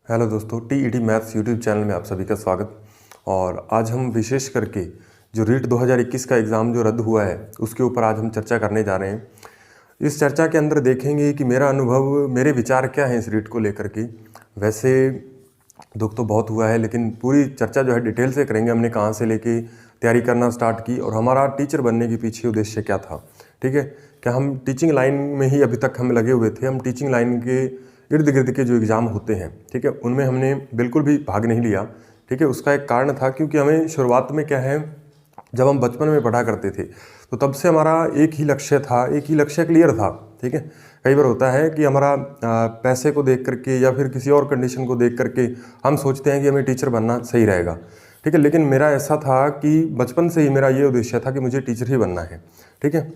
Hello दोस्तों, TET maths YouTube channel में आप सभी का स्वागत। और आज हम विशेष करके जो रीट 2021 का एग्ज़ाम जो रद्द हुआ है उसके ऊपर आज हम चर्चा करने जा रहे हैं। इस चर्चा के अंदर देखेंगे कि मेरा अनुभव, मेरे विचार क्या हैं इस रीट को लेकर के। वैसे दुख तो बहुत हुआ है, लेकिन पूरी चर्चा जो है डिटेल से करेंगे। हमने कहाँ से लेके तैयारी करना स्टार्ट की और हमारा टीचर बनने के पीछे उद्देश्य क्या था। ठीक है, क्या हम टीचिंग लाइन में ही अभी तक हम लगे हुए थे? हम टीचिंग लाइन के इर्द गिर्द के जो एग्ज़ाम होते हैं, ठीक है, उनमें हमने बिल्कुल भी भाग नहीं लिया। ठीक है, उसका एक कारण था क्योंकि हमें शुरुआत में क्या है, जब हम बचपन में पढ़ा करते थे तो तब से हमारा एक ही लक्ष्य था, एक ही लक्ष्य क्लियर था। ठीक है, कई बार होता है कि हमारा पैसे को देख करके या फिर किसी और कंडीशन को देख करके हम सोचते हैं कि हमें टीचर बनना सही रहेगा। ठीक है, लेकिन मेरा ऐसा था कि बचपन से ही मेरा ये उद्देश्य था कि मुझे टीचर ही बनना है। ठीक है,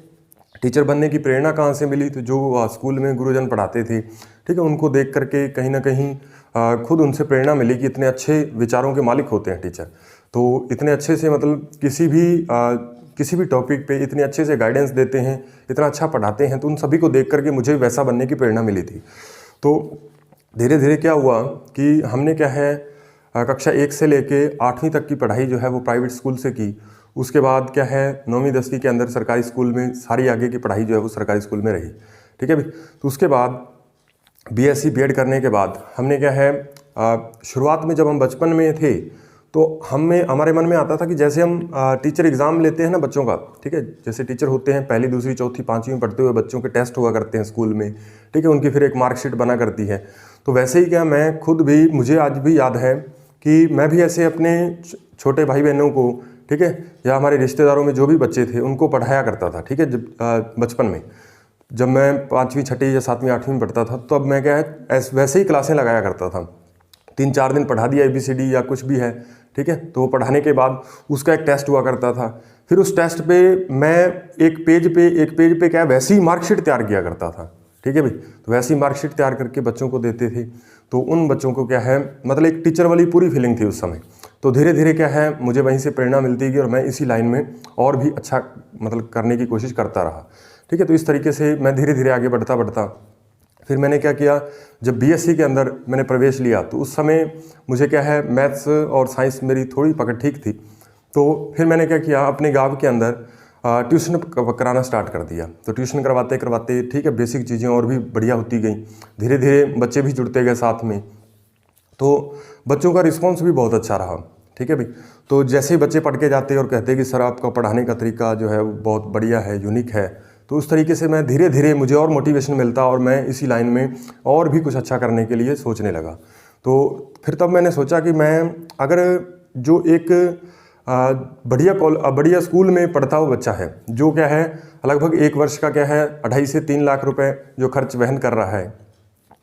टीचर बनने की प्रेरणा कहाँ से मिली? तो जो स्कूल में गुरुजन पढ़ाते थे, ठीक है, उनको देख करके कहीं ना कहीं खुद उनसे प्रेरणा मिली कि इतने अच्छे विचारों के मालिक होते हैं टीचर। तो इतने अच्छे से, मतलब किसी भी टॉपिक पे इतने अच्छे से गाइडेंस देते हैं, इतना अच्छा पढ़ाते हैं, तो उन सभी को देख करके मुझे वैसा बनने की प्रेरणा मिली थी। तो धीरे धीरे क्या हुआ कि हमने क्या है, कक्षा 1 से लेके 8वीं तक की पढ़ाई जो है वो प्राइवेट स्कूल से की। उसके बाद क्या है, 9वीं 10वीं के अंदर सरकारी स्कूल में सारी आगे की पढ़ाई जो है वो सरकारी स्कूल में रही। ठीक है भाई। तो उसके बाद बीएससी बीएड करने के बाद हमने क्या है, शुरुआत में जब हम बचपन में थे तो हमारे मन में आता था कि जैसे हम टीचर एग्ज़ाम लेते हैं ना बच्चों का, ठीक है, जैसे टीचर होते हैं पहली दूसरी चौथी पाँचवीं में पढ़ते हुए बच्चों के टेस्ट हुआ करते हैं स्कूल में। ठीक है, उनकी फिर एक मार्कशीट बना करती है। तो वैसे ही क्या, मैं खुद भी, मुझे आज भी याद है कि मैं भी ऐसे अपने छोटे भाई बहनों को, ठीक है, या हमारे रिश्तेदारों में जो भी बच्चे थे उनको पढ़ाया करता था। ठीक है, जब बचपन में, जब मैं 5वीं 6वीं या 7वीं 8वीं में पढ़ता था तो अब मैं क्या है, वैसे ही क्लासें लगाया करता था। 3-4 दिन पढ़ा दिया ABCD या कुछ भी है, ठीक है, तो वो पढ़ाने के बाद उसका एक टेस्ट हुआ करता था। फिर उस टेस्ट पे मैं एक पेज पे क्या, वैसी ही मार्कशीट तैयार किया करता था। ठीक है भाई। तो वैसी मार्कशीट तैयार करके बच्चों को देते थे। तो उन बच्चों को क्या है, मतलब एक टीचर वाली पूरी फीलिंग थी उस समय। तो धीरे धीरे क्या है, मुझे वहीं से प्रेरणा मिलती गई और मैं इसी लाइन में और भी अच्छा मतलब करने की कोशिश करता रहा। ठीक है, तो इस तरीके से मैं धीरे धीरे आगे बढ़ता फिर मैंने क्या किया, जब बीएससी के अंदर मैंने प्रवेश लिया तो उस समय मुझे क्या है, मैथ्स और साइंस मेरी थोड़ी पकड़ ठीक थी। तो फिर मैंने क्या किया, अपने गांव के अंदर ट्यूशन कराना स्टार्ट कर दिया। तो ट्यूशन करवाते करवाते, ठीक है, बेसिक चीज़ें और भी बढ़िया होती गई। धीरे धीरे बच्चे भी जुड़ते गए साथ में, तो बच्चों का रिस्पॉन्स भी बहुत अच्छा रहा। ठीक है भाई। तो जैसे ही बच्चे पढ़ के जाते और कहते कि सर आपका पढ़ाने का तरीका जो है वो बहुत बढ़िया है, यूनिक है, तो उस तरीके से मैं धीरे धीरे, मुझे और मोटिवेशन मिलता और मैं इसी लाइन में और भी कुछ अच्छा करने के लिए सोचने लगा। तो फिर तब मैंने सोचा कि मैं अगर जो एक बढ़िया स्कूल में पढ़ता हुआ बच्चा है, जो क्या है लगभग 1 वर्ष का क्या है 2.5 से 3 लाख रुपए जो खर्च वहन कर रहा है,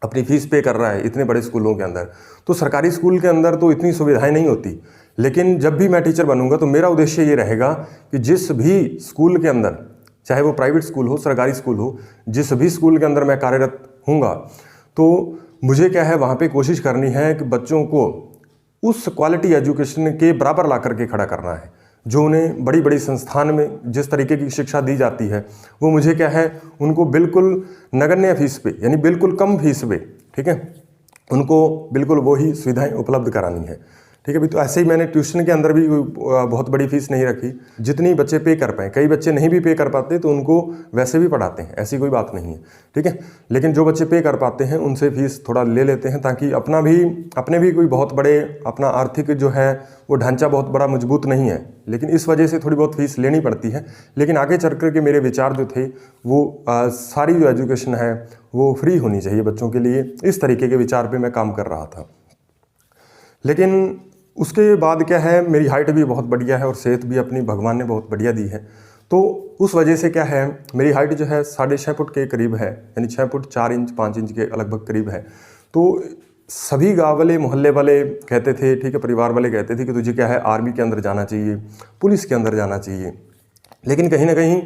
अपनी फीस पे कर रहा है इतने बड़े स्कूलों के अंदर, तो सरकारी स्कूल के अंदर तो इतनी सुविधाएं नहीं होती। लेकिन जब भी मैं टीचर बनूंगा तो मेरा उद्देश्य ये रहेगा कि जिस भी स्कूल के अंदर, चाहे वो प्राइवेट स्कूल हो, सरकारी स्कूल हो, जिस भी स्कूल के अंदर मैं कार्यरत हूँगा, तो मुझे क्या है वहाँ पे कोशिश करनी है कि बच्चों को उस क्वालिटी एजुकेशन के बराबर ला करके खड़ा करना है जो उन्हें बड़ी बड़ी संस्थान में जिस तरीके की शिक्षा दी जाती है, वो मुझे क्या है, उनको बिल्कुल नगण्य फीस पे, यानी बिल्कुल कम फीस पे, ठीक है, उनको बिल्कुल वही सुविधाएं उपलब्ध करानी है। ठीक है भाई। तो ऐसे ही मैंने ट्यूशन के अंदर भी बहुत बड़ी फीस नहीं रखी, जितनी बच्चे पे कर पाए। कई बच्चे नहीं भी पे कर पाते तो उनको वैसे भी पढ़ाते हैं, ऐसी कोई बात नहीं है। ठीक है, लेकिन जो बच्चे पे कर पाते हैं उनसे फीस थोड़ा ले लेते हैं, ताकि अपने भी कोई बहुत बड़े, अपना आर्थिक जो है वो ढांचा बहुत बड़ा मजबूत नहीं है, लेकिन इस वजह से थोड़ी बहुत फीस लेनी पड़ती है। लेकिन आगे चल कर के मेरे विचार जो थे वो सारी जो एजुकेशन है वो फ्री होनी चाहिए बच्चों के लिए, इस तरीके के विचार पे मैं काम कर रहा था। लेकिन उसके बाद क्या है, मेरी हाइट भी बहुत बढ़िया है और सेहत भी अपनी भगवान ने बहुत बढ़िया दी है। तो उस वजह से क्या है, मेरी हाइट जो है 6.5 फुट के करीब है, यानी 6 फुट 4 इंच 5 इंच के लगभग करीब है। तो सभी गाँव वाले, मोहल्ले वाले कहते थे, ठीक है, परिवार वाले कहते थे कि तुझे क्या है, आर्मी के अंदर जाना चाहिए, पुलिस के अंदर जाना चाहिए। लेकिन कहीं ना कहीं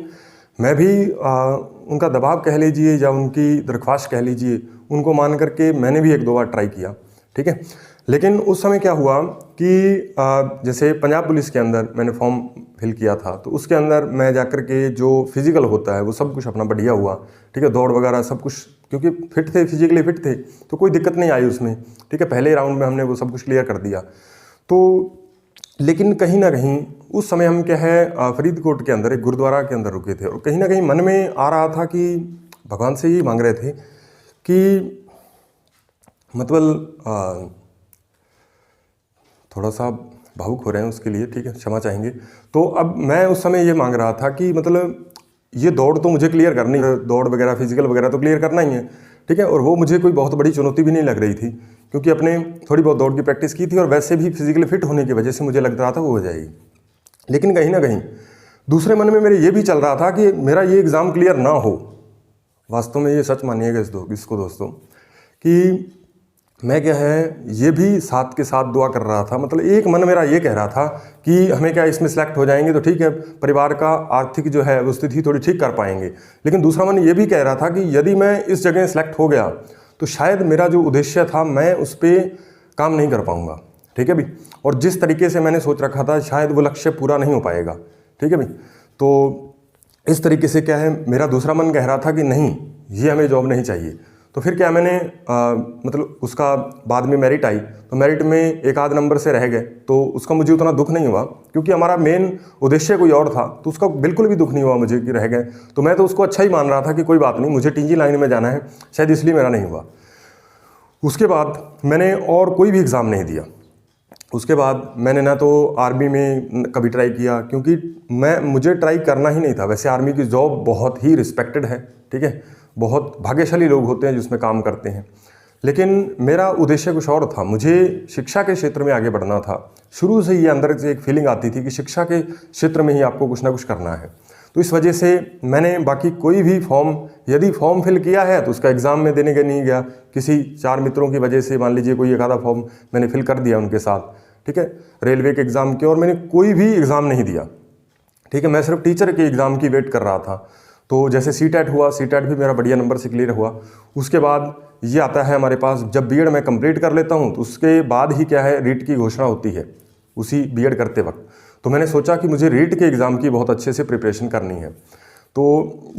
मैं भी उनका दबाव कह लीजिए या उनकी दरख्वास्त कह लीजिए, उनको मान करके मैंने भी 1-2 बार ट्राई किया। ठीक है, लेकिन उस समय क्या हुआ कि जैसे पंजाब पुलिस के अंदर मैंने फॉर्म फिल किया था, तो उसके अंदर मैं जाकर के जो फिजिकल होता है वो सब कुछ अपना बढ़िया हुआ, ठीक है, दौड़ वगैरह सब कुछ, क्योंकि फिट थे, फिजिकली फिट थे, तो कोई दिक्कत नहीं आई उसमें, ठीक है। पहले राउंड में हमने वो सब कुछ क्लियर कर दिया। तो लेकिन कहीं ना कहीं उस समय हम क्या है फरीदकोट के अंदर एक गुरुद्वारा के अंदर रुके थे, और कहीं ना कहीं मन में आ रहा था कि भगवान से ही मांग रहे थे कि मतलब थोड़ा सा भावुक हो रहे हैं उसके लिए, ठीक है, क्षमा चाहेंगे। तो अब मैं उस समय ये मांग रहा था कि मतलब ये दौड़ तो मुझे क्लियर करनी है, दौड़ वगैरह फिजिकल वगैरह तो क्लियर करना ही है, ठीक है, और वो मुझे कोई बहुत बड़ी चुनौती भी नहीं लग रही थी, क्योंकि अपने थोड़ी बहुत दौड़ की प्रैक्टिस की थी और वैसे भी फिजिकली फिट होने की वजह से मुझे लग रहा था वो हो जाएगी। लेकिन कहीं ना कहीं दूसरे मन में मेरे ये भी चल रहा था कि मेरा ये एग्ज़ाम क्लियर ना हो। वास्तव में ये सच मानिएगा इसको दोस्तों, कि मैं क्या है ये भी साथ के साथ दुआ कर रहा था। मतलब एक मन मेरा ये कह रहा था कि हमें क्या इसमें सेलेक्ट हो जाएंगे तो ठीक है, परिवार का आर्थिक जो है वो स्थिति थोड़ी ठीक कर पाएंगे। लेकिन दूसरा मन ये भी कह रहा था कि यदि मैं इस जगह सेलेक्ट हो गया तो शायद मेरा जो उद्देश्य था मैं उस पर काम नहीं कर पाऊँगा, ठीक है भी, और जिस तरीके से मैंने सोच रखा था शायद वो लक्ष्य पूरा नहीं हो पाएगा, ठीक है भी। तो इस तरीके से क्या है मेरा दूसरा मन कह रहा था कि नहीं, ये हमें जॉब नहीं चाहिए। तो फिर क्या मैंने मतलब उसका बाद में मेरिट आई, तो मेरिट में एक आध नंबर से रह गए, तो उसका मुझे उतना दुख नहीं हुआ, क्योंकि हमारा मेन उद्देश्य कोई और था, तो उसका बिल्कुल भी दुख नहीं हुआ मुझे कि रह गए। तो मैं तो उसको अच्छा ही मान रहा था कि कोई बात नहीं, मुझे टीजी लाइन में जाना है, शायद इसलिए मेरा नहीं हुआ। उसके बाद मैंने और कोई भी एग्ज़ाम नहीं दिया। उसके बाद मैंने ना तो आर्मी में कभी ट्राई किया, क्योंकि मुझे ट्राई करना ही नहीं था। वैसे आर्मी की जॉब बहुत ही रिस्पेक्टेड है, ठीक है, बहुत भाग्यशाली लोग होते हैं जिसमें काम करते हैं, लेकिन मेरा उद्देश्य कुछ और था। मुझे शिक्षा के क्षेत्र में आगे बढ़ना था। शुरू से ही अंदर से एक फीलिंग आती थी कि शिक्षा के क्षेत्र में ही आपको कुछ ना कुछ करना है। तो इस वजह से मैंने बाकी कोई भी फॉर्म, यदि फॉर्म फिल किया है तो उसका एग्ज़ाम में देने के नहीं गया। किसी 4 मित्रों की वजह से मान लीजिए कोई एक आधा फॉर्म मैंने फिल कर दिया उनके साथ, ठीक है, रेलवे के एग्ज़ाम के, और मैंने कोई भी एग्ज़ाम नहीं दिया, ठीक है। मैं सिर्फ टीचर के एग्ज़ाम की वेट कर रहा था। तो जैसे सीटेट हुआ, सीटेट भी मेरा बढ़िया नंबर से क्लियर हुआ। उसके बाद ये आता है हमारे पास, जब बीएड मैं कंप्लीट कर लेता हूँ तो उसके बाद ही क्या है रीट की घोषणा होती है, उसी बीएड करते वक्त। तो मैंने सोचा कि मुझे रीट के एग्ज़ाम की बहुत अच्छे से प्रिपरेशन करनी है। तो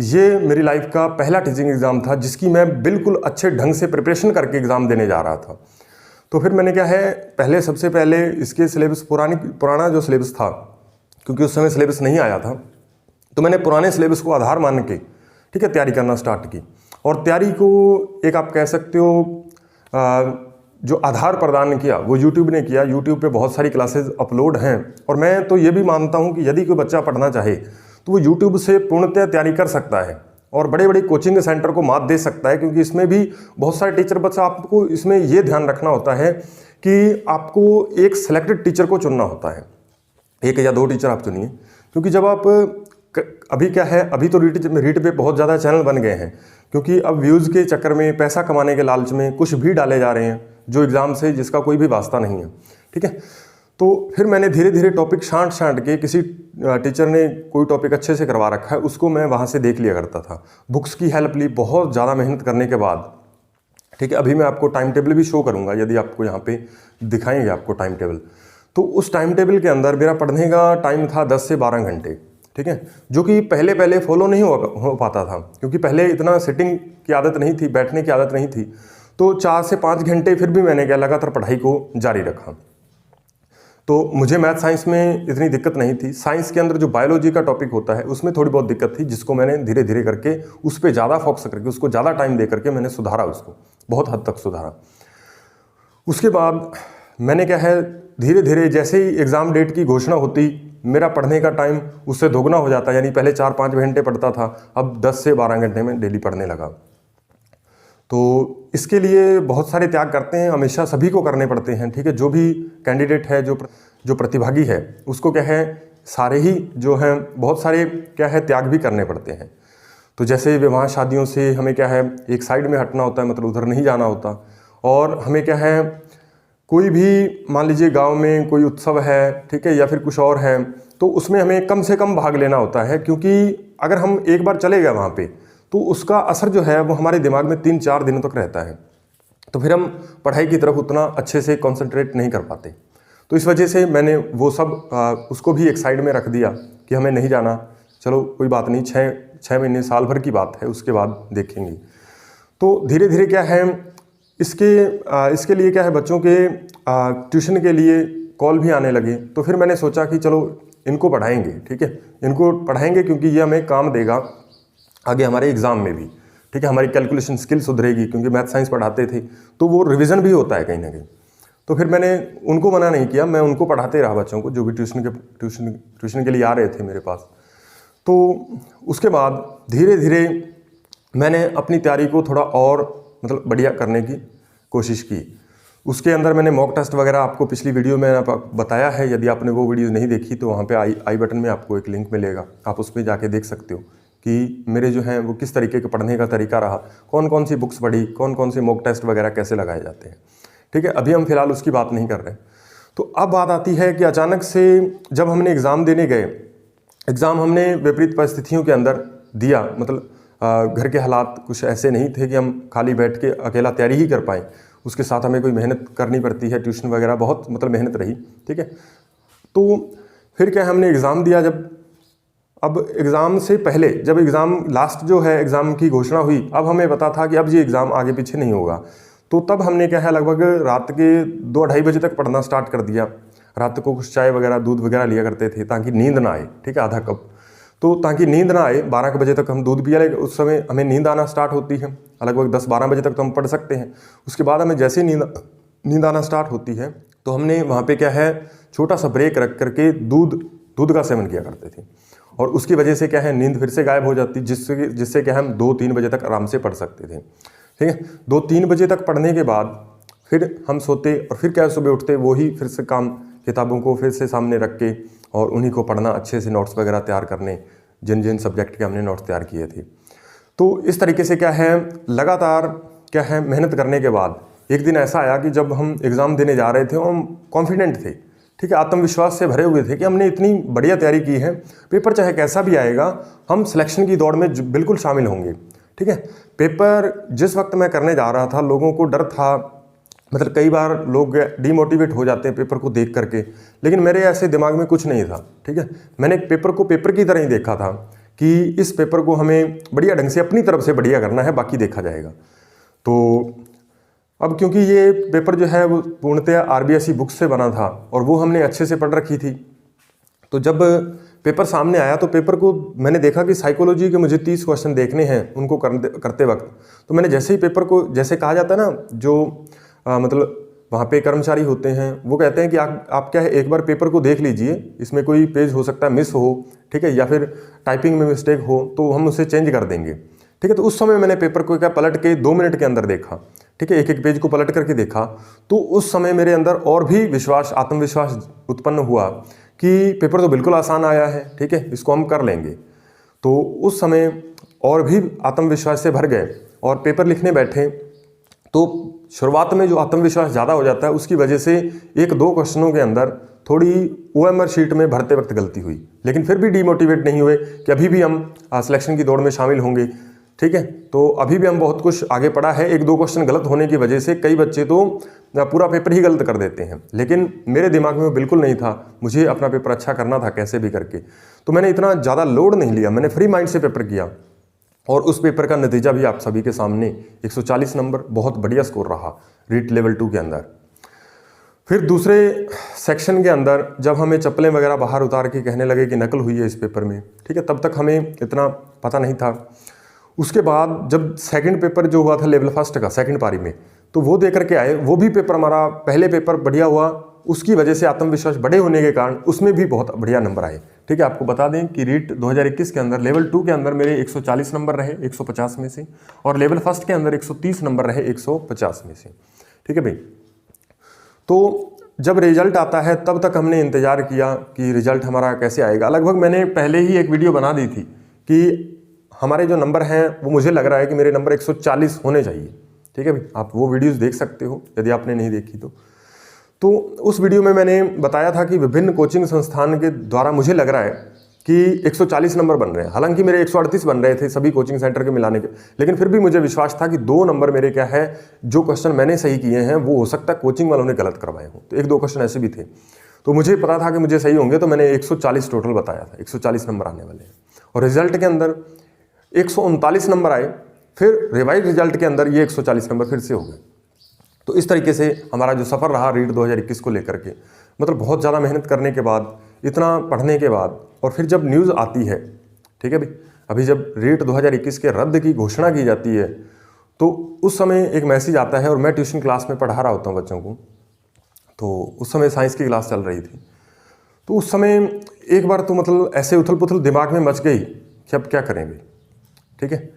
ये मेरी लाइफ का पहला टीचिंग एग्ज़ाम था जिसकी मैं बिल्कुल अच्छे ढंग से प्रिपरेशन करके एग्ज़ाम देने जा रहा था। तो फिर मैंने क्या है सबसे पहले इसके सिलेबस पुराना जो सिलेबस था, क्योंकि उस समय सिलेबस नहीं आया था, तो मैंने पुराने सिलेबस को आधार मान के, ठीक है, तैयारी करना स्टार्ट की। और तैयारी को एक आप कह सकते हो जो आधार प्रदान किया वो यूट्यूब ने किया। यूट्यूब पे बहुत सारी क्लासेस अपलोड हैं, और मैं तो ये भी मानता हूँ कि यदि कोई बच्चा पढ़ना चाहे तो वो यूट्यूब से पूर्णतः तैयारी कर सकता है और बड़े बड़े कोचिंग सेंटर को मात दे सकता है, क्योंकि इसमें भी बहुत सारे टीचर, बस आपको इसमें ये ध्यान रखना होता है कि आपको एक सिलेक्टेड टीचर को चुनना होता है, 1 या 2 टीचर आप चुनिए। क्योंकि जब आप अभी क्या है, अभी तो रीट पे बहुत ज़्यादा चैनल बन गए हैं, क्योंकि अब व्यूज़ के चक्कर में, पैसा कमाने के लालच में कुछ भी डाले जा रहे हैं जो एग्ज़ाम से जिसका कोई भी वास्ता नहीं है, ठीक है। तो फिर मैंने धीरे धीरे टॉपिक छांट के, किसी टीचर ने कोई टॉपिक अच्छे से करवा रखा है उसको मैं वहाँ से देख लिया करता था, बुक्स की हेल्प ली बहुत ज़्यादा मेहनत करने के बाद, ठीक है। अभी मैं आपको टाइम टेबल भी शो करूँगा, यदि आपको यहाँ पे दिखाएंगे आपको टाइम टेबल। तो उस टाइम टेबल के अंदर मेरा पढ़ने का टाइम था 10 से 12 घंटे, ठीक है, जो कि पहले फॉलो नहीं हो पाता था, क्योंकि पहले इतना सिटिंग की आदत नहीं थी, बैठने की आदत नहीं थी। तो 4 से 5 घंटे फिर भी मैंने क्या लगातार पढ़ाई को जारी रखा। तो मुझे मैथ साइंस में इतनी दिक्कत नहीं थी। साइंस के अंदर जो बायोलॉजी का टॉपिक होता है उसमें थोड़ी बहुत दिक्कत थी, जिसको मैंने धीरे धीरे करके उस पर ज़्यादा फोकस करके, उसको ज़्यादा टाइम दे करके मैंने सुधारा, उसको बहुत हद तक सुधारा। उसके बाद मैंने क्या है धीरे धीरे, जैसे ही एग्ज़ाम डेट की घोषणा होती, मेरा पढ़ने का टाइम उससे दोगुना हो जाता, यानी पहले 4-5 घंटे पढ़ता था, अब 10 से 12 घंटे में डेली पढ़ने लगा। तो इसके लिए बहुत सारे त्याग करते हैं, हमेशा सभी को करने पड़ते हैं, ठीक है। जो भी कैंडिडेट है, जो प्रतिभागी है, उसको क्या है सारे ही जो हैं बहुत सारे क्या है त्याग भी करने पड़ते हैं। तो जैसे विवाह शादियों से हमें क्या है एक साइड में हटना होता है, मतलब उधर नहीं जाना होता। और हमें क्या है कोई भी मान लीजिए गांव में कोई उत्सव है, ठीक है, या फिर कुछ और है, तो उसमें हमें कम से कम भाग लेना होता है, क्योंकि अगर हम एक बार चले गए वहाँ पे तो उसका असर जो है वो हमारे दिमाग में 3-4 दिनों तक रहता है। तो फिर हम पढ़ाई की तरफ उतना अच्छे से कंसंट्रेट नहीं कर पाते। तो इस वजह से मैंने वो सब उसको भी एक साइड में रख दिया कि हमें नहीं जाना, चलो कोई बात नहीं, 6 महीने साल भर की बात है, उसके बाद देखेंगे। तो धीरे धीरे क्या है इसके लिए क्या है, बच्चों के ट्यूशन के लिए कॉल भी आने लगे। तो फिर मैंने सोचा कि चलो इनको पढ़ाएंगे, ठीक है, इनको पढ़ाएंगे क्योंकि ये हमें काम देगा आगे हमारे एग्ज़ाम में भी, ठीक है। हमारी कैलकुलेशन स्किल सुधरेगी क्योंकि मैथ साइंस पढ़ाते थे तो वो रिवीजन भी होता है कहीं ना कहीं। तो फिर मैंने उनको मना नहीं किया, मैं उनको पढ़ाते रहा, बच्चों को जो भी ट्यूशन के लिए आ रहे थे मेरे पास। तो उसके बाद धीरे धीरे मैंने अपनी तैयारी को थोड़ा और मतलब बढ़िया करने की कोशिश की। उसके अंदर मैंने मॉक टेस्ट वगैरह आपको पिछली वीडियो में बताया है। यदि आपने वो वीडियो नहीं देखी तो वहाँ पे आई बटन में आपको एक लिंक मिलेगा, आप उस पर जाके देख सकते हो कि मेरे जो हैं वो किस तरीके के पढ़ने का तरीका रहा, कौन कौन सी बुक्स पढ़ी, कौन कौन से मॉक टेस्ट वगैरह कैसे लगाए जाते हैं, ठीक है। अभी हम फिलहाल उसकी बात नहीं कर रहे। तो अब बात आती है कि अचानक से जब हमने एग्ज़ाम देने गए, एग्ज़ाम हमने विपरीत परिस्थितियों के अंदर दिया, मतलब घर के हालात कुछ ऐसे नहीं थे कि हम खाली बैठ के अकेला तैयारी ही कर पाएँ, उसके साथ हमें कोई मेहनत करनी पड़ती है, ट्यूशन वगैरह बहुत मतलब मेहनत रही, ठीक है। तो फिर क्या हमने एग्ज़ाम दिया। अब एग्ज़ाम से पहले जब एग्ज़ाम लास्ट जो है एग्ज़ाम की घोषणा हुई, अब हमें पता था कि अब ये एग्ज़ाम आगे पीछे नहीं होगा। तो तब हमने क्या है लगभग रात के 2-2:30 बजे तक पढ़ना स्टार्ट कर दिया। रात को कुछ चाय वगैरह दूध वगैरह लिया करते थे ताकि नींद ना आए, ठीक है, आधा कप। तो ताकि नींद ना आए 12 बजे तक हम दूध पिया लें, उस समय हमें नींद आना स्टार्ट होती है। लगभग 10-12 बजे तक तो हम पढ़ सकते हैं। उसके बाद हमें जैसे नींद आना स्टार्ट होती है तो हमने वहाँ पे क्या है छोटा सा ब्रेक रख करके दूध का सेवन किया करते थे, और उसकी वजह से क्या है नींद फिर से गायब हो जाती, जिससे क्या हम 2-3 बजे तक आराम से पढ़ सकते थे, ठीक है। 2-3 बजे तक पढ़ने के बाद फिर हम सोते और फिर क्या सुबह उठते, वही फिर से काम, किताबों को फिर से सामने रख के और उन्हीं को पढ़ना, अच्छे से नोट्स वगैरह तैयार करने, जिन जिन सब्जेक्ट के हमने नोट्स तैयार किए थे। तो इस तरीके से क्या है लगातार क्या है मेहनत करने के बाद एक दिन ऐसा आया कि जब हम एग्ज़ाम देने जा रहे थे और हम कॉन्फिडेंट थे, ठीक है, आत्मविश्वास से भरे हुए थे कि हमने इतनी बढ़िया तैयारी की है, पेपर चाहे कैसा भी आएगा हम सिलेक्शन की दौड़ में बिल्कुल शामिल होंगे, ठीक है। पेपर जिस वक्त मैं करने जा रहा था लोगों को डर था, मतलब कई बार लोग डीमोटिवेट हो जाते हैं पेपर को देख करके, लेकिन मेरे ऐसे दिमाग में कुछ नहीं था, ठीक है। मैंने पेपर को पेपर की तरह ही देखा था कि इस पेपर को हमें बढ़िया ढंग से अपनी तरफ से बढ़िया करना है, बाकी देखा जाएगा। तो अब क्योंकि ये पेपर जो है वो पूर्णतः आरबीएसई बुक्स से बना था और वो हमने अच्छे से पढ़ रखी थी, तो जब पेपर सामने आया तो पेपर को मैंने देखा कि साइकोलॉजी के मुझे 30 क्वेश्चन देखने हैं उनको करते वक्त। तो मैंने जैसे ही पेपर को, जैसे कहा जाता है ना, जो मतलब वहाँ पे कर्मचारी होते हैं वो कहते हैं कि आप क्या है एक बार पेपर को देख लीजिए, इसमें कोई पेज हो सकता है मिस हो, ठीक है, या फिर टाइपिंग में मिस्टेक हो तो हम उसे चेंज कर देंगे, ठीक है। तो उस समय मैंने पेपर को क्या पलट के 2 मिनट के अंदर देखा, ठीक है, एक एक पेज को पलट करके देखा। तो उस समय मेरे अंदर और भी आत्मविश्वास उत्पन्न हुआ कि पेपर तो बिल्कुल आसान आया है, ठीक है, इसको हम कर लेंगे। तो उस समय और भी आत्मविश्वास से भर गए और पेपर लिखने बैठे। तो शुरुआत में जो आत्मविश्वास ज़्यादा हो जाता है उसकी वजह से 1-2 क्वेश्चनों के अंदर थोड़ी ओएमआर शीट में भरते वक्त गलती हुई, लेकिन फिर भी डीमोटिवेट नहीं हुए कि अभी भी हम सिलेक्शन की दौड़ में शामिल होंगे, ठीक है। तो अभी भी हम बहुत कुछ आगे पढ़ा है। 1-2 क्वेश्चन गलत होने की वजह से कई बच्चे तो पूरा पेपर ही गलत कर देते हैं, लेकिन मेरे दिमाग में वो बिल्कुल नहीं था, मुझे अपना पेपर अच्छा करना था कैसे भी करके। तो मैंने इतना ज़्यादा लोड नहीं लिया, मैंने फ्री माइंड से पेपर किया और उस पेपर का नतीजा भी आप सभी के सामने 140 नंबर, बहुत बढ़िया स्कोर रहा रीट लेवल 2 के अंदर। फिर दूसरे सेक्शन के अंदर जब हमें चप्पलें वगैरह बाहर उतार के कहने लगे कि नकल हुई है इस पेपर में, ठीक है, तब तक हमें इतना पता नहीं था। उसके बाद जब सेकंड पेपर जो हुआ था लेवल 1 का सेकंड पारी में, तो वो दे करके आए, वो भी पेपर हमारा पहले पेपर बढ़िया हुआ, उसकी वजह से आत्मविश्वास बड़े होने के कारण उसमें भी बहुत बढ़िया नंबर आए, ठीक है। आपको बता दें कि रीट 2021 के अंदर लेवल 2 के अंदर मेरे 140 नंबर रहे 150 में से, और लेवल 1 के अंदर 130 नंबर रहे 150 में से, ठीक है भाई। तो जब रिजल्ट आता है तब तक हमने इंतज़ार किया कि रिजल्ट हमारा कैसे आएगा। लगभग मैंने पहले ही एक वीडियो बना दी थी कि हमारे जो नंबर हैं वो मुझे लग रहा है कि मेरे नंबर 140 होने चाहिए, ठीक है भाई। आप वो वीडियोस देख सकते हो यदि आपने नहीं देखी तो उस वीडियो में मैंने बताया था कि विभिन्न कोचिंग संस्थान के द्वारा मुझे लग रहा है कि 140 नंबर बन रहे हैं। हालांकि मेरे 138 बन रहे थे सभी कोचिंग सेंटर के मिलाने के, लेकिन फिर भी मुझे विश्वास था कि 2 नंबर मेरे क्या है, जो क्वेश्चन मैंने सही किए हैं वो हो सकता है कोचिंग वालों ने गलत करवाए हों। तो 1-2 क्वेश्चन ऐसे भी थे, तो मुझे पता था कि मुझे सही होंगे, तो मैंने 140 टोटल बताया था, 140 नंबर आने वाले हैं। और रिजल्ट के अंदर 139 नंबर आए, फिर रिवाइज रिजल्ट के अंदर ये 140 नंबर फिर से हो गए। तो इस तरीके से हमारा जो सफ़र रहा रीट 2021 को लेकर के, मतलब बहुत ज़्यादा मेहनत करने के बाद, इतना पढ़ने के बाद, और फिर जब न्यूज़ आती है, ठीक है भाई, अभी जब रीट 2021 के रद्द की घोषणा की जाती है, तो उस समय एक मैसेज आता है, और मैं ट्यूशन क्लास में पढ़ा रहा होता हूँ बच्चों को, तो उस समय साइंस की क्लास चल रही थी। तो उस समय एक बार तो मतलब ऐसे उथल पुथल दिमाग में मच गई कि अब क्या करेंगे, ठीक है,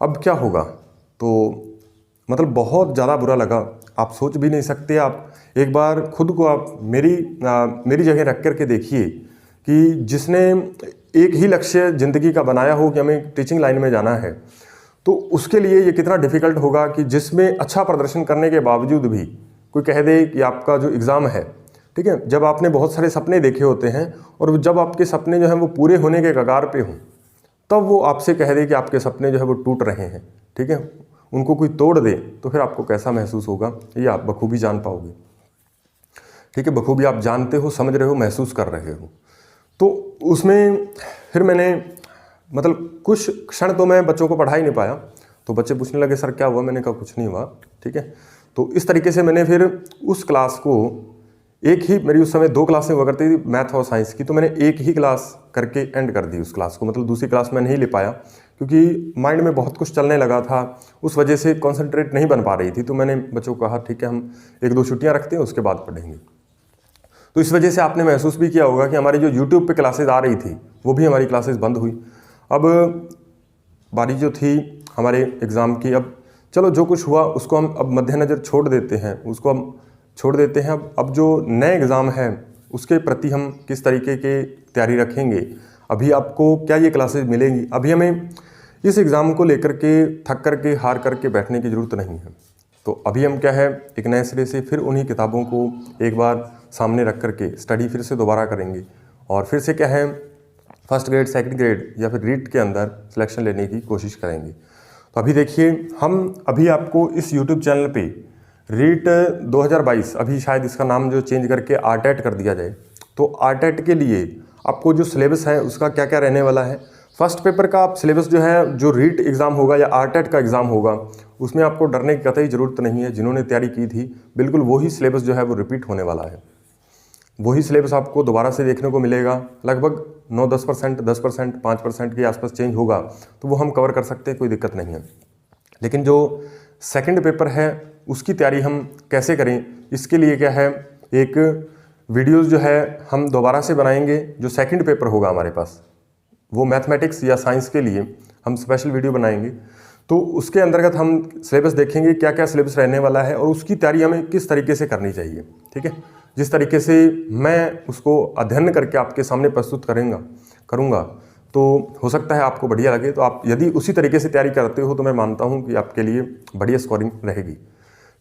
अब क्या होगा। तो मतलब बहुत ज़्यादा बुरा लगा, आप सोच भी नहीं सकते। आप एक बार खुद को आप मेरी जगह रख कर के देखिए कि जिसने एक ही लक्ष्य ज़िंदगी का बनाया हो कि हमें टीचिंग लाइन में जाना है, तो उसके लिए ये कितना डिफ़िकल्ट होगा कि जिसमें अच्छा प्रदर्शन करने के बावजूद भी कोई कह दे कि आपका जो एग्ज़ाम है, ठीक है, जब आपने बहुत सारे सपने देखे होते हैं और जब आपके सपने जो हैं वो पूरे होने के कगार पे हों, तब वो आपसे कह दे कि आपके सपने जो है वो टूट रहे हैं, ठीक है, उनको कोई तोड़ दे, तो फिर आपको कैसा महसूस होगा ये आप बखूबी जान पाओगे, ठीक है, बखूबी आप जानते हो, समझ रहे हो, महसूस कर रहे हो। तो उसमें फिर मैंने मतलब कुछ क्षण तो मैं बच्चों को पढ़ा ही नहीं पाया, तो बच्चे पूछने लगे सर क्या हुआ, मैंने कहा कुछ नहीं हुआ, ठीक है। तो इस तरीके से मैंने फिर उस क्लास को एक ही, मेरी उस समय 2 क्लासें हुआ करती थी, मैथ और साइंस की, तो मैंने एक ही क्लास करके एंड कर दी उस क्लास को, मतलब दूसरी क्लास मैं नहीं ले पाया क्योंकि माइंड में बहुत कुछ चलने लगा था, उस वजह से कॉन्सेंट्रेट नहीं बन पा रही थी। तो मैंने बच्चों को कहा ठीक है हम 1-2 छुट्टियाँ रखते हैं, उसके बाद पढ़ेंगे। तो इस वजह से आपने महसूस भी किया होगा कि हमारी जो यूट्यूब पे क्लासेस आ रही थी वो भी हमारी क्लासेस बंद हुई। अब बारी जो थी हमारे एग्ज़ाम की, अब चलो जो कुछ हुआ उसको हम अब मद्देनज़र छोड़ देते हैं, उसको हम छोड़ देते हैं। अब जो नए एग्ज़ाम है उसके प्रति हम किस तरीके की तैयारी रखेंगे, अभी आपको क्या ये क्लासेस मिलेंगी, अभी हमें इस एग्ज़ाम को लेकर के थक कर के हार करके बैठने की ज़रूरत नहीं है। तो अभी हम क्या है एक नए सिरे से फिर उन्हीं किताबों को एक बार सामने रख कर के स्टडी फिर से दोबारा करेंगे, और फिर से क्या है फर्स्ट ग्रेड, सेकंड ग्रेड या फिर रीट के अंदर सिलेक्शन लेने की कोशिश करेंगे। तो अभी देखिए हम अभी आपको इस यूट्यूब चैनल पे रीट 2022, अभी शायद इसका नाम जो चेंज करके आरटेट कर दिया जाए, तो आरटेट के लिए आपको जो सिलेबस है उसका क्या क्या रहने वाला है, फर्स्ट पेपर का आप सिलेबस जो है, जो रीट एग्ज़ाम होगा या आरटेट का एग्ज़ाम होगा, उसमें आपको डरने की कतई ज़रूरत नहीं है। जिन्होंने तैयारी की थी बिल्कुल वही सिलेबस जो है वो रिपीट होने वाला है, वही सिलेबस आपको दोबारा से देखने को मिलेगा। लगभग 9-10%, 10%, 5% के आसपास चेंज होगा, तो वो हम कवर कर सकते हैं, कोई दिक्कत नहीं है। लेकिन जो सेकंड पेपर है उसकी तैयारी हम कैसे करें, इसके लिए क्या है एक वीडियोज़ जो है हम दोबारा से बनाएंगे। जो सेकंड पेपर होगा हमारे पास वो मैथमेटिक्स या साइंस के लिए हम स्पेशल वीडियो बनाएंगे, तो उसके अंतर्गत हम सिलेबस देखेंगे क्या क्या सिलेबस रहने वाला है और उसकी तैयारी हमें किस तरीके से करनी चाहिए, ठीक है। जिस तरीके से मैं उसको अध्ययन करके आपके सामने प्रस्तुत करूँगा तो हो सकता है आपको बढ़िया लगे। तो आप यदि उसी तरीके से तैयारी करते हो तो मैं मानता हूँ कि आपके लिए बढ़िया स्कोरिंग रहेगी,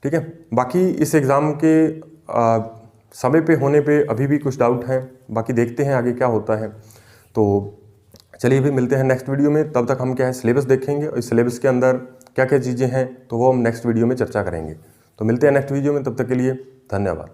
ठीक है। बाकी इस एग्ज़ाम के समय पे होने पे अभी भी कुछ डाउट हैं, बाकी देखते हैं आगे क्या होता है। तो चलिए भी मिलते हैं नेक्स्ट वीडियो में, तब तक हम क्या है सिलेबस देखेंगे और इस सिलेबस के अंदर क्या क्या चीज़ें हैं तो वो हम नेक्स्ट वीडियो में चर्चा करेंगे। तो मिलते हैं नेक्स्ट वीडियो में, तब तक के लिए धन्यवाद।